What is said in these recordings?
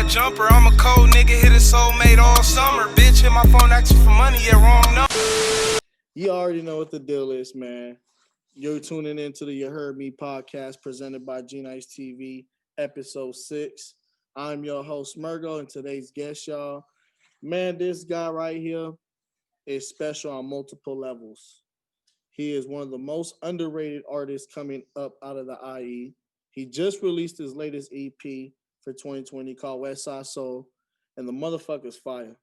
my jumper. I'm a cold nigga, hit a soulmate all summer. Bitch hit my phone asking for money, yeah, wrong number. You already know what the deal is, man. You're tuning into the You Heard Me podcast presented by G Nice TV, episode 6. I'm your host, Mergo, and today's guest, y'all. Man, this guy right here is special on multiple levels. He is one of the most underrated artists coming up out of the IE. He just released his latest EP for 2020 called West Side Soul, and the motherfucker's fire.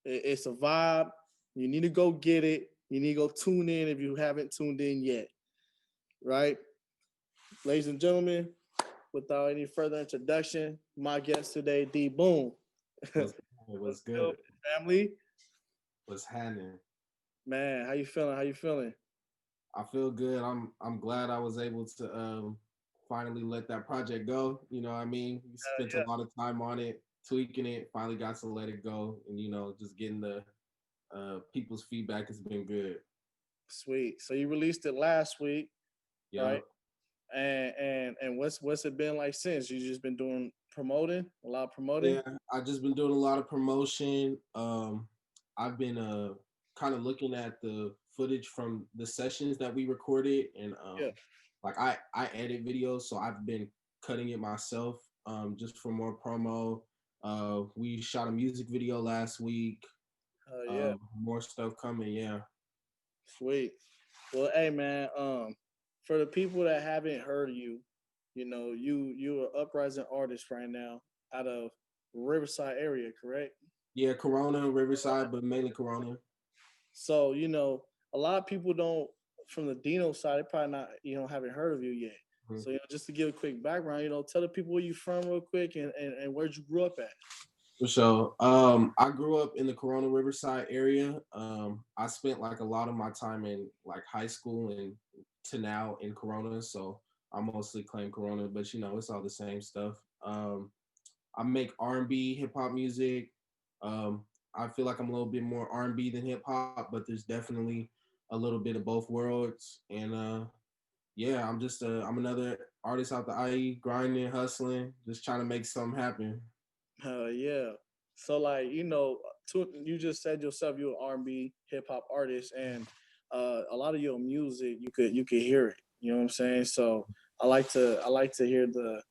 It's a vibe. You need to go get it. You need to go tune in if you haven't tuned in yet, right? Ladies and gentlemen, without any further introduction, my guest today, D BOONE. What's good? Family? What's happening? Man, how you feeling? How you feeling? I feel good. I'm glad I was able to finally let that project go. You know what I mean? We spent a lot of time on it, tweaking it, finally got to let it go. And, you know, just getting the people's feedback has been good. Sweet. So you released it last week, right? And what's it been like since? You just been doing promoting, a lot of promoting? Yeah, I've just been doing a lot of promotion. I've been kind of looking at the footage from the sessions that we recorded, and like I edit videos, so I've been cutting it myself just for more promo. We shot a music video last week. More stuff coming. Yeah. Sweet. Well, hey man, for the people that haven't heard of you, you know, you're an uprising artist right now out of Riverside area, correct? Yeah, Corona, Riverside, but mainly Corona. So, you know, a lot of people don't, from the Dino side, they probably not, haven't heard of you yet. Mm-hmm. So, just to give a quick background, tell the people where you from real quick and where'd you grow up at? For sure. I grew up in the Corona Riverside area. I spent like a lot of my time in like high school and to now in Corona. So I mostly claim Corona, but it's all the same stuff. I make R&B, hip hop music. I feel like I'm a little bit more R&B than hip hop, but there's definitely a little bit of both worlds. And I'm another artist out the IE, grinding, hustling, just trying to make something happen. Yeah. So like, you just said yourself you're an R&B hip hop artist, and a lot of your music you could hear it. You know what I'm saying? So I like to hear the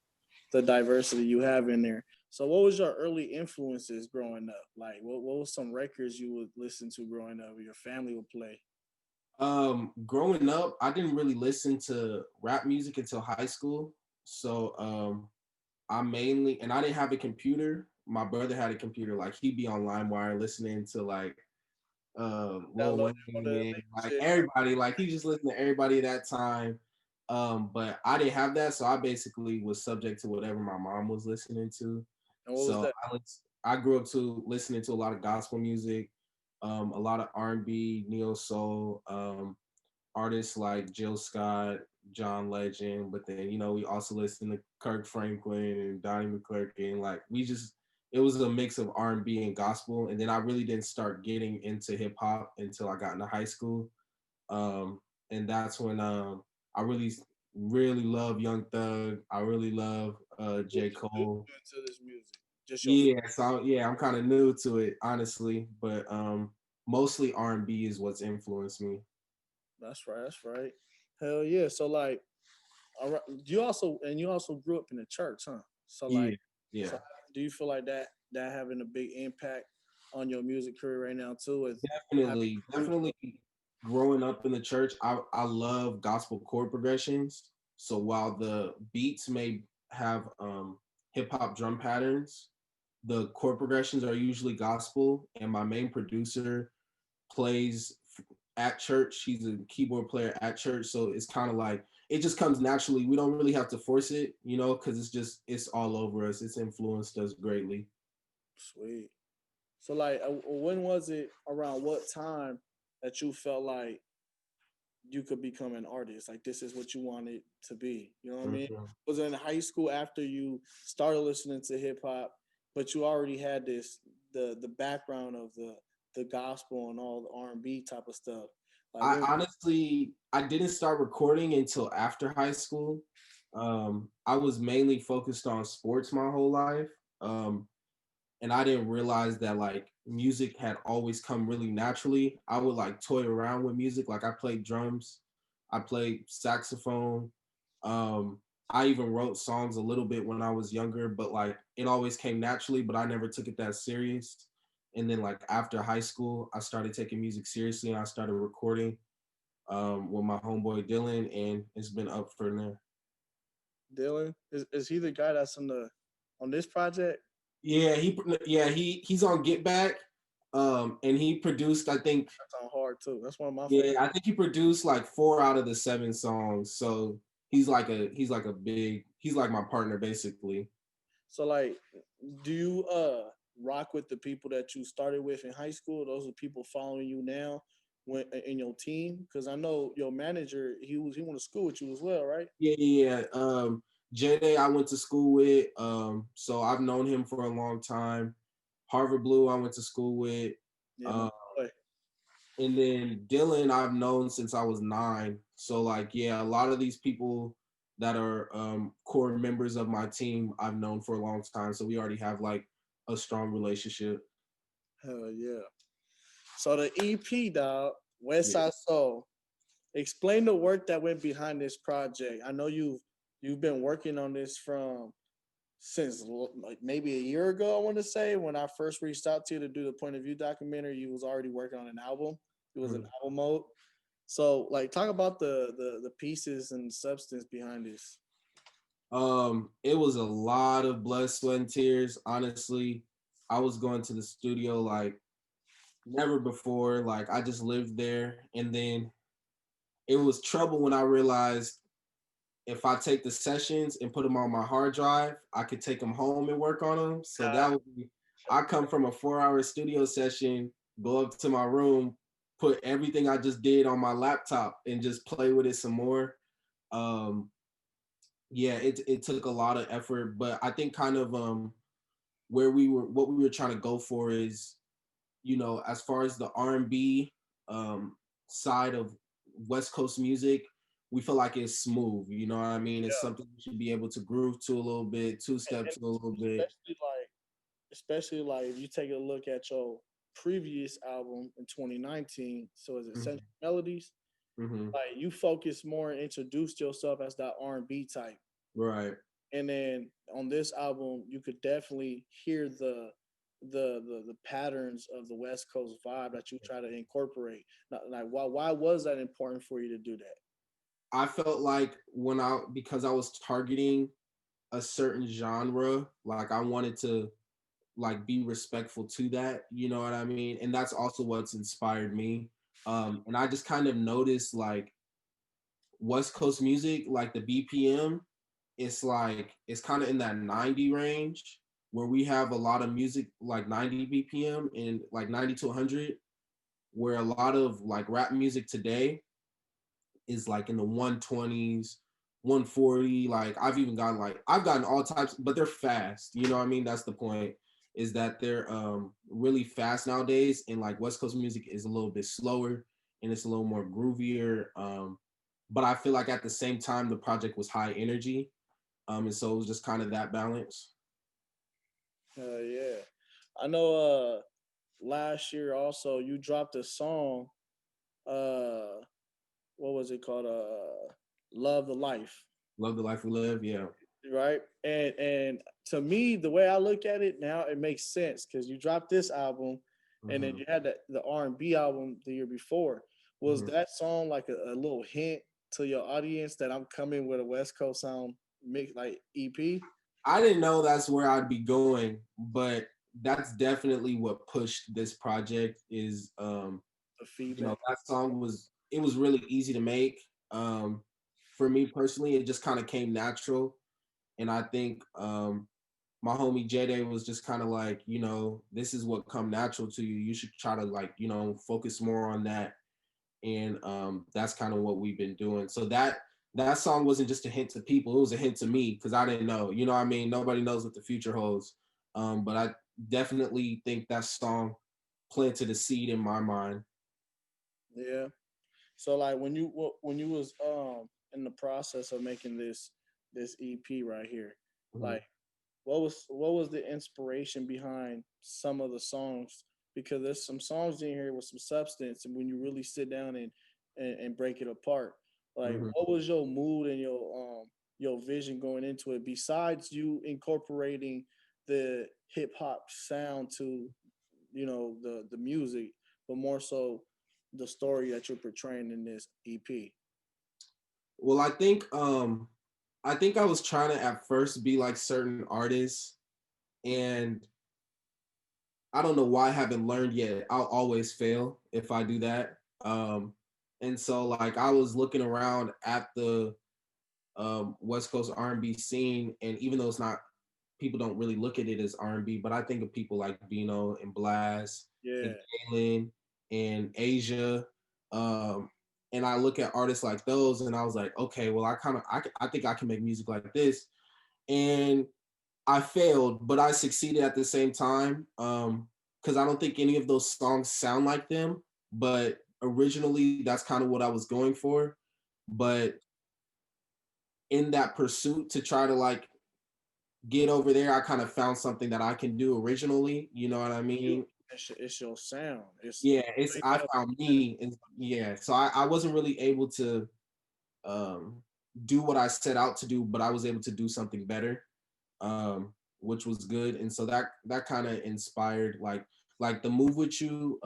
diversity you have in there. So what was your early influences growing up? Like what was some records you would listen to growing up or your family would play? Growing up, I didn't really listen to rap music until high school. So I didn't have a computer. My brother had a computer. Like he'd be on LimeWire listening to like Lil Wayne, like everybody. Like he just listened to everybody at that time. But I didn't have that, so I basically was subject to whatever my mom was listening to. And what was that? I grew up to listening to a lot of gospel music, a lot of R&B, neo soul, artists like Jill Scott, John Legend, but then we also listened to Kirk Franklin and Donnie McClurkin. Like it was a mix of R&B and gospel, and then I really didn't start getting into hip hop until I got into high school, and that's when I really love Young Thug. I really love J. Cole. Into this music, I'm kind of new to it, honestly, but mostly R&B is what's influenced me. That's right. Hell yeah. So like, all right, you also grew up in the church, huh? So like, So do you feel like that having a big impact on your music career right now too? Definitely. Growing up in the church, I love gospel chord progressions. So while the beats may have hip hop drum patterns, the chord progressions are usually gospel, and my main producer plays at church. He's a keyboard player at church, so it's kind of like it just comes naturally. We don't really have to force it, because it's all over us. It's influenced us greatly. Sweet. So like, when was it, around what time that you felt like you could become an artist? Like this is what you wanted to be. You know what I mean? Was it in high school after you started listening to hip hop, but you already had the background of the gospel and all the R&B type of stuff? Like, I didn't start recording until after high school. I was mainly focused on sports my whole life. and I didn't realize that like music had always come really naturally. I would like toy around with music. Like I played drums, I played saxophone. Um, I even wrote songs a little bit when I was younger, but like it always came naturally, but I never took it that serious. And then like after high school, I started taking music seriously and I started recording with my homeboy Dylan, and it's been up from there. Dylan, is he the guy that's on this project? He's on Get Back, and he produced I think That's on hard too. That's one of my yeah favorites. I think he produced like 4 out of the 7 songs. So he's like my partner basically. So like, do you rock with the people that you started with in high school? Those are people following you now when in your team? Because I know your manager, he went to school with you as well, right? J Day I went to school with, so I've known him for a long time. Harvard Blue I went to school with. Yeah, my Uh, boy. and then Dylan I've known since I was 9. So like yeah, a lot of these people that are core members of my team I've known for a long time. So we already have like a strong relationship. Hell yeah. So the EP, dog, West Yeah. Side Soul. Explain the work that went behind this project. I know you've been working on this from since like maybe a year ago. I want to say when I first reached out to you to do the point of view documentary, you was already working on an album. It was an Mhm. album mode. So like talk about the pieces and substance behind this. It was a lot of blood, sweat, and tears. Honestly, I was going to the studio like never before. Like I just lived there, and then it was trouble when I realized if I take the sessions and put them on my hard drive, I could take them home and work on them. So that would be. I come from a 4-hour studio session, go up to my room, put everything I just did on my laptop, and just play with it some more. Um, yeah, it took a lot of effort, but I think kind of where we were what we were trying to go for is, as far as the R&B um side of West Coast music, we feel like it's smooth, you know what I mean? It's something you should be able to groove to a little bit, two step And to a little bit. especially like if you take a look at your previous album in 2019, so is it Mhm, Central Melodies? mhm. Like you focus more and introduced yourself as that R&B type. Right. And then on this album you could definitely hear the patterns of the West Coast vibe that you try to incorporate. Like why was that important for you to do that? I felt like because I was targeting a certain genre, like I wanted to like be respectful to that, you know what I mean? And that's also what's inspired me. And I just kind of noticed like West Coast music, like the BPM, it's kind of in that 90 range where we have a lot of music like 90 BPM and like 90 to 100, where a lot of like rap music today is like in the 120s, 140. Like I've gotten all types, but they're fast. You know what I mean? That's the point. Is that they're really fast nowadays, and like West Coast music is a little bit slower and it's a little more groovier. But I feel like at the same time the project was high energy, and so it was just kind of that balance. Yeah, I know. Last year also you dropped a song. Uh, what was it called? Love the Life, Love the life we live. Yeah. right? And to me, the way I look at it now, it makes sense because you dropped this album, and then Hmm. you had the R&B album the year before. Was Hmm. that song like a little hint to your audience that I'm coming with a West Coast sound mix like EP? I didn't know that's where I'd be going, but that's definitely what pushed this project is The feedback. that song was really easy to make. For me personally, it just kind of came natural. And I think my homie J was just kind of like, this is what come natural to you. You should try to like, focus more on that. And that's kind of what we've been doing. So that song wasn't just a hint to people; it was a hint to me because I didn't know. You know what I mean? Nobody knows what the future holds. But I definitely think that song planted a seed in my mind. Yeah. So like when you was in the process of making this EP right here, Mhm. like what was the inspiration behind some of the songs? Because there's some songs in here with some substance, and when you really sit down and break it apart, like Mhm. what was your mood and your vision going into it? Besides you incorporating the hip hop sound to the music, but more so the story that you're portraying in this EP. Well, I think I was trying to at first be like certain artists, and I don't know why I haven't learned yet. I'll always fail if I do that. And so like I was looking around at the West Coast R&B scene, and even though it's not, people don't really look at it as R&B, but I think of people like Bino and Blast and Yeah, Galen and Asia. Um, and I look at artists like those, and I was like, okay, well, I think I can make music like this. And I failed, but I succeeded at the same time. Because I don't think any of those songs sound like them, but originally that's kind of what I was going for. But in that pursuit to try to like get over there, I kind of found something that I can do originally. You know what I you. mean? It's your sound. It's Yeah, it's straight I up. found me, and yeah, so I wasn't really able to um, do what I set out to do, but I was able to do something better, which was good. And so that kind of inspired like the Move With You,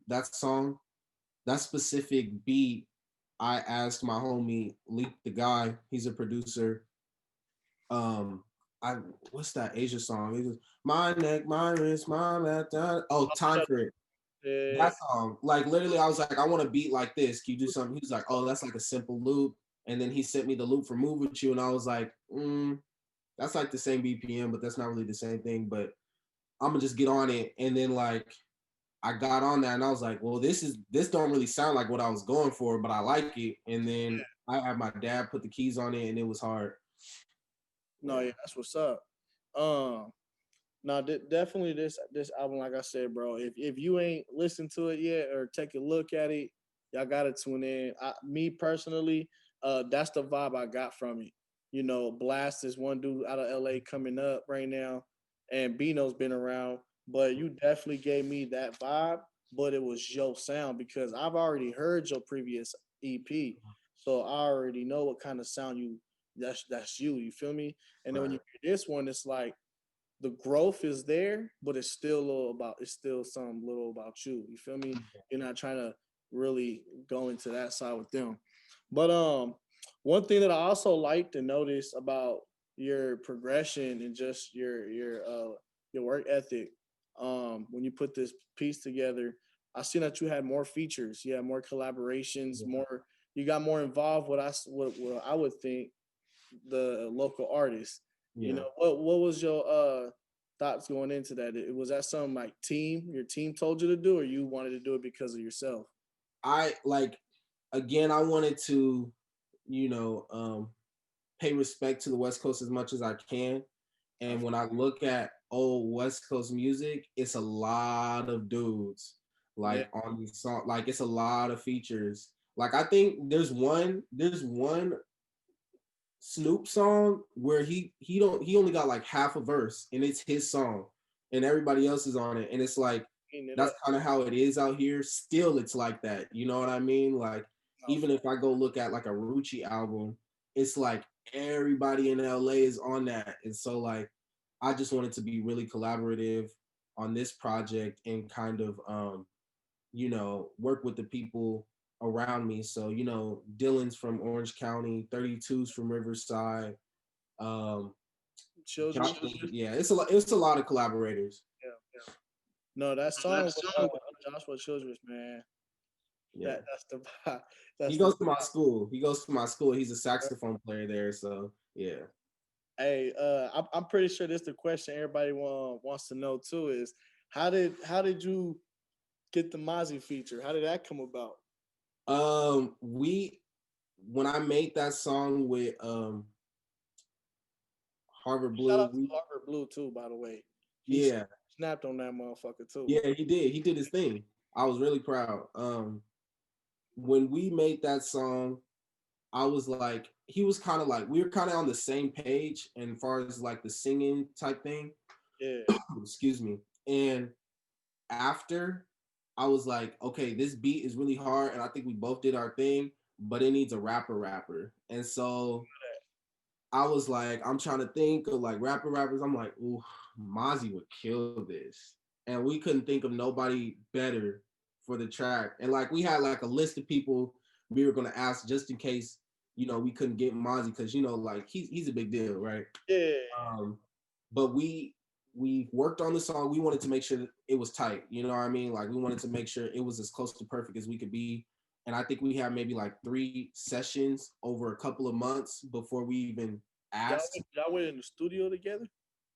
that song, that specific beat. I asked my homie Leak the guy, he's a producer. Um, I what's that Asia song? It was my neck, my wrist, my left. Oh, time for it. Yeah, That song, like literally, I was like, I want a beat like this. Can you do something? He was like, oh, that's like a simple loop. And then he sent me the loop for Move With You, and I was like, that's like the same BPM, but that's not really the same thing. But I'm gonna just get on it. And then like I got on that, and I was like, well, this don't really sound like what I was going for, but I like it. And then I had my dad put the keys on it, and it was hard. no, Yeah. yeah, that's what's up. Um, No, definitely this album, like I said, bro. If you ain't listened to it yet or take a look at it, y'all gotta tune in. Me personally, that's the vibe I got from it. Blast is one dude out of LA coming up right now, and Bino's been around, but you definitely gave me that vibe. But it was your sound because I've already heard your previous EP, so I already know what kind of sound you. That's you. You feel me? And then when you Right. hear this one, it's like the growth is there, but it's still some little about you. You feel me? You're not trying to really go into that side with them. But one thing that I also like to notice about your progression and just your work ethic, when you put this piece together, I see that you had more features, you had more collaborations, Yeah. more you got more involved. What I would think the local artists. Yeah. What was your thoughts going into that? Was that something like your team told you to do, or you wanted to do it because of yourself? I like again, I wanted to, you know, pay respect to the West Coast as much as I can. I And when I look at old West Coast music, it's a lot of dudes Yeah, like on these songs. Like it's a lot of features. Like I think there's one Snoop song where he only got like half a verse and it's his song and everybody else is on it. And it's like clean it that's up. kind of how it is out here. Still it's like that. You know what I mean? Like No, even if I go look at like a Rucci album, it's like everybody in LA is on that. And so like I just wanted to be really collaborative on this project and kind of work with the people around me. So, Dylan's from Orange County, 32's from Riverside. Um, children. Joshua, yeah, it's a lot of collaborators. Yeah. No, that song with Joshua Childress, man. Yeah. That's the vibe. He That's the goes to my school. He's a saxophone player there. So yeah. Hey, I'm pretty sure this the question everybody wants to know too is how did you get the Mozzy feature? How did that come about? We when I made that song with Harvard Shout Blue, out to Harvard Blue too, by the way. He yeah, snapped on that motherfucker too. yeah, he did his thing. I was really proud. When we made that song, I was like, he was kind of like, we were kind of on the same page, and as far as like the singing type thing, Yeah. excuse me. And after, I was like, okay, this beat is really hard, and I think we both did our thing, but it needs a rapper. And so I was like, I'm trying to think of like rappers. I'm like, ooh, Mozzy would kill this. And we couldn't think of nobody better for the track. And like we had like a list of people we were gonna ask just in case, we couldn't get Mozzy because like he's a big deal, right? Yeah. Um, but we worked on the song. We wanted to make sure that it was tight. You know what I mean? Like we wanted to make sure it was as close to perfect as we could be. And I think we had maybe like 3 sessions over a couple of months before we even asked. Y'all went in the studio together?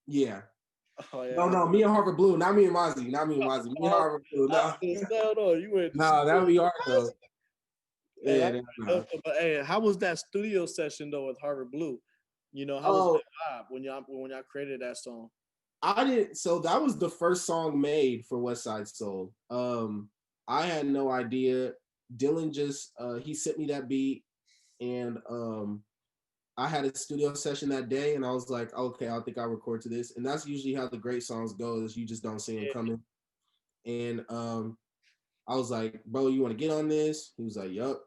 Yeah. Oh yeah. No, me and Harvard Blue, not me and Mozzy, not me and Mozzy, me and Harvard Blue. I No, was gonna say, no, you went to no, that would be hard though. Hey, Yeah, no. but hey, how was that studio session though with Harvard Blue? How was Oh, that vibe when y'all created that song? I didn't. So that was the first song made for West Side Soul. I had no idea. Dylan just he sent me that beat, and I had a studio session that day, and I was like, okay, I think I'll record to this. And that's usually how the great songs go, is you just don't see them Yeah. coming. And I was like, bro, you want to get on this? He was like, yup.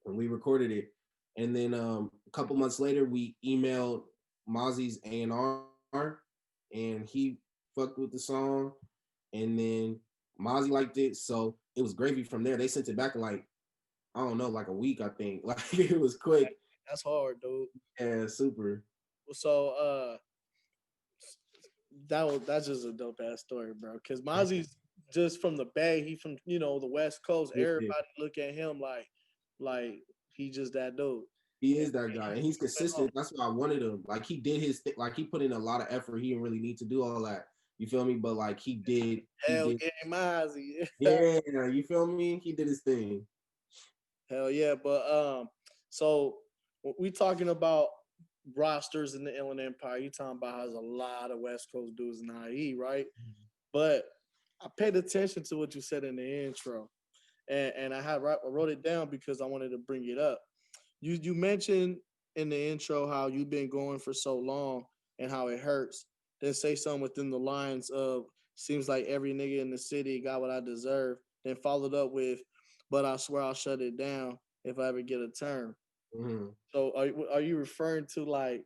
And we recorded it. And then a couple months later, we emailed Mozzy's A&R, and he fucked with the song. And then Mozzy liked it, so it was gravy from there. They sent it back in like, I don't know, like a week, I think. Like it was quick. That's hard, dude. Yeah, super. So that's just a dope ass story, bro. Cause Mozzie's just from the Bay. He from the West Coast. Yeah, Everybody look at him like he just that dude. he is that guy, and he's consistent. That's why I wanted him. Like he did his thing. Like he put in a lot of effort. He didn't really need to do all that. You feel me? But like he did. Hell yeah, Mozzie. Yeah, you feel me? He did his thing. Hell yeah, but so we talking about rosters in the Inland Empire. You talking about how there's a lot of West Coast dudes in IE, right? But I paid attention to what you said in the intro, and I wrote it down because I wanted to bring it up. You mentioned in the intro how you've been going for so long and how it hurts. Then say something within the lines of seems like every nigga in the city got what I deserve. Then followed up with, but I swear I'll shut it down if I ever get a turn. Mm-hmm. So are you referring to like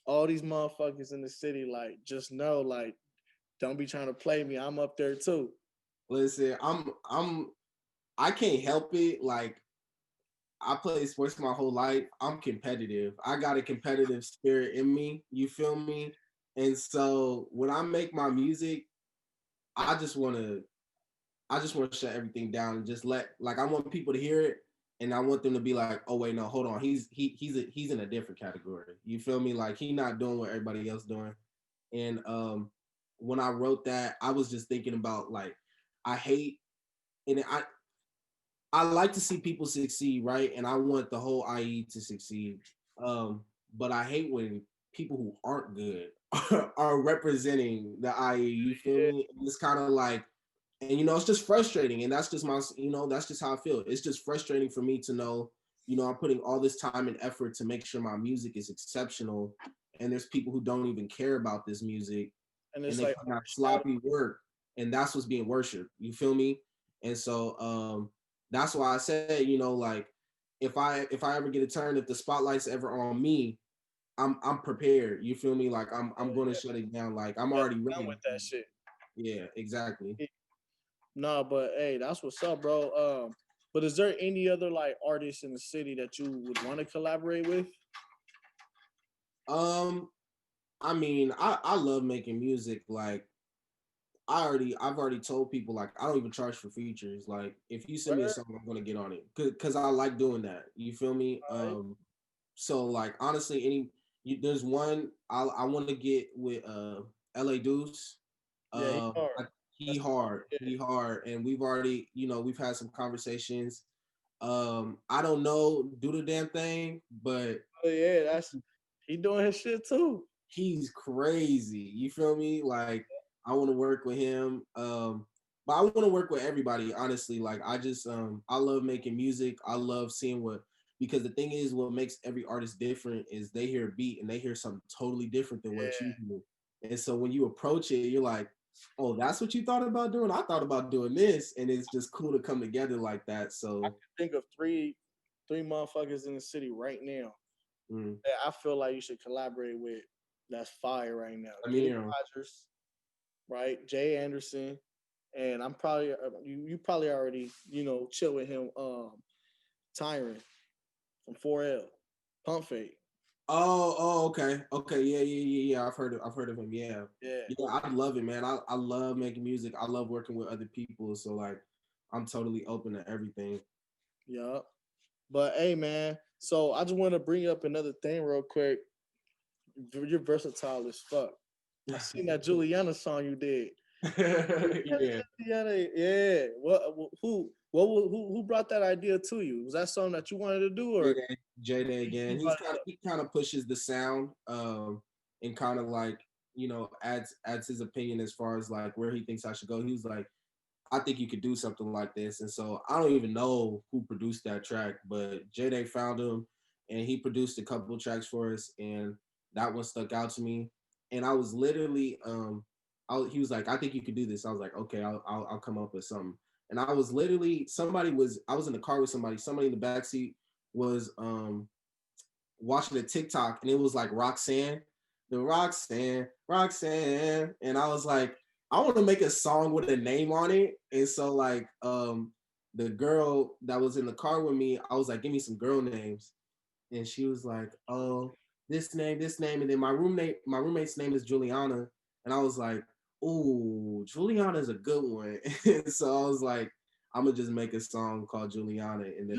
all these motherfuckers in the city? Like just know like don't be trying to play me. I'm up there too. Listen, I can't help it. Like I played sports my whole life. I'm competitive. I got a competitive spirit in me. You feel me? And so when I make my music, I just want to shut everything down and just I want people to hear it, and I want them to be like, oh wait, no, hold on, he's in a different category. You feel me? Like he not doing what everybody else doing. And when I wrote that, I was just thinking about like I hate and I like to see people succeed, right? And I want the whole IE to succeed. But I hate when people who aren't good are representing the IE. You feel me? And it's kind of like, and it's just frustrating. And that's just that's just how I feel. It's just frustrating for me to know, I'm putting all this time and effort to make sure my music is exceptional. And there's people who don't even care about this music. And And it's they like put out sloppy work. And that's what's being worshipped. You feel me? And so that's why I said, like if I ever get a turn, if the spotlight's ever on me, I'm prepared. You feel me? Like I'm going to shut it down. Like I'm already ready with that shit. Yeah, exactly. No, but hey, that's what's up, bro. But is there any other like artists in the city that you would want to collaborate with? I mean, I love making music. Like I've already told people like I don't even charge for features. Like if you send me a song, I'm gonna get on it because I like doing that. You feel me? Right. So like honestly, there's one I want to get with LA Deuce. Yeah, he hard. He hard, and we've already we've had some conversations. I don't know, do the damn thing, but yeah, he doing his shit too. He's crazy. You feel me? Like I want to work with him. But I want to work with everybody, honestly. Like I just I love making music. I love seeing what because the thing is, what makes every artist different is they hear a beat and they hear something totally different than what you hear. And so when you approach it, you're like, oh, that's what you thought about doing? I thought about doing this. And it's just cool to come together like that. So I can think of three motherfuckers in the city right now that I feel like you should collaborate with. That's fire right now. I mean, Rogers, right? Jay Anderson, and I'm probably you probably already chill with him. Tyrant from 4L, Pump Fake. Oh, okay, yeah. I've heard of him. Yeah. I love it, man. I love making music. I love working with other people. So like, I'm totally open to everything. Yeah, but hey, man. So I just want to bring up another thing real quick. You're versatile as fuck. I seen that Juliana song you did. Yeah. Yeah. Who brought that idea to you? Was that something that you wanted to do, or J-Day again? He kind of pushes the sound, and kind of like adds his opinion as far as like where he thinks I should go. He was like, I think you could do something like this, and so I don't even know who produced that track, but J-Day found him, and he produced a couple of tracks for us, and that one stuck out to me. And I was literally, he was like, I think you could do this. I was like, okay, I'll come up with something. And I was literally, I was in the car with somebody in the backseat was watching a TikTok, and it was like Roxanne. And I was like, I want to make a song with a name on it. And so like the girl that was in the car with me, I was like, give me some girl names. And she was like, oh, this name. And then my roommate's name is Juliana. And I was like, ooh, Juliana's a good one. So I was like, I'm gonna just make a song called Juliana. And then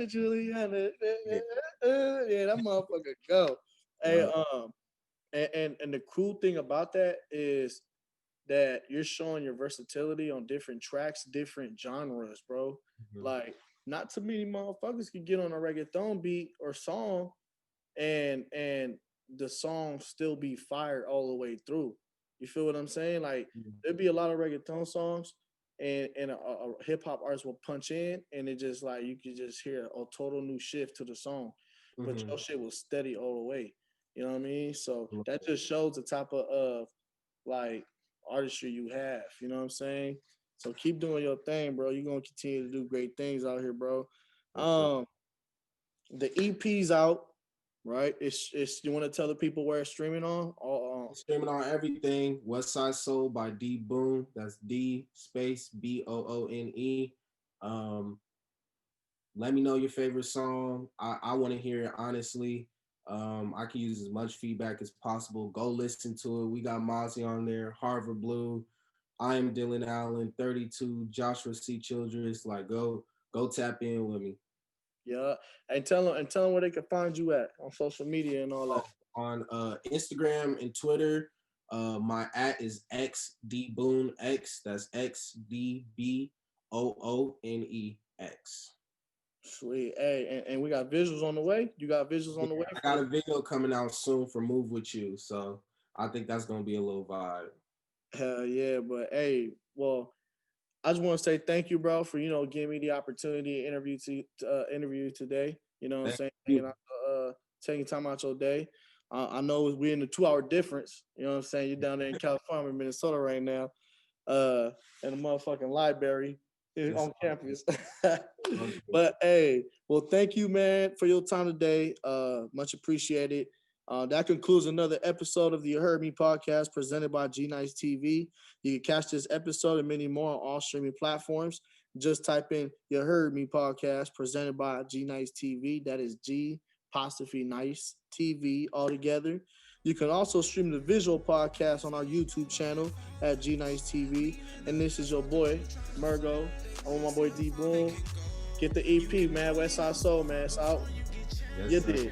Juliana. Yeah, that motherfucker go. Hey, and the cool thing about that is that you're showing your versatility on different tracks, different genres, bro. Mm-hmm. Like, not too many motherfuckers can get on a reggaeton beat or song and the song still be fired all the way through. You feel what I'm saying? Like, there'd be a lot of reggaeton songs and a hip hop artist will punch in and it just like, you could just hear a total new shift to the song. Mm-hmm. But your shit was steady all the way. You know what I mean? So that just shows the type of like artistry you have. You know what I'm saying? So keep doing your thing, bro. You're gonna continue to do great things out here, bro. The EP's out, right? It's you want to tell the people where it's streaming on? Streaming on everything. West Side Soul by D Boone. That's D space BOONE. Let me know your favorite song. I want to hear it honestly. I can use as much feedback as possible. Go listen to it. We got Mozzy on there, Harvard Blue. I am Dylan Allen, 32, Joshua C. Childress. Like, go tap in with me. Yeah, and tell them where they can find you at on social media and all that. On Instagram and Twitter, my @ is XDBooneX. That's XDBOONEX. Sweet. Hey, and we got visuals on the way. You got visuals on the way? I got a video coming out soon for Move With You. So I think that's going to be a little vibe. Hell yeah. But hey, well, I just want to say thank you, bro, for, giving me the opportunity to interview you today. You know what I'm saying? Taking time out your day. I know we're in the 2-hour difference. You know what I'm saying? You're down there in California, Minnesota right now, in the motherfucking library. On campus. But hey, well, thank you, man, for your time today. Much appreciated. That concludes another episode of the You Heard Me podcast presented by G Nice TV. You can catch this episode and many more on all streaming platforms. Just type in You Heard Me podcast presented by G Nice TV. That is G'*Nice TV all together. You can also stream the visual podcast on our YouTube channel at G Nice TV. And this is your boy, Mergo. I'm my boy D Boone. Get the EP, man. West Side Soul, man. It's out. Yes, you did.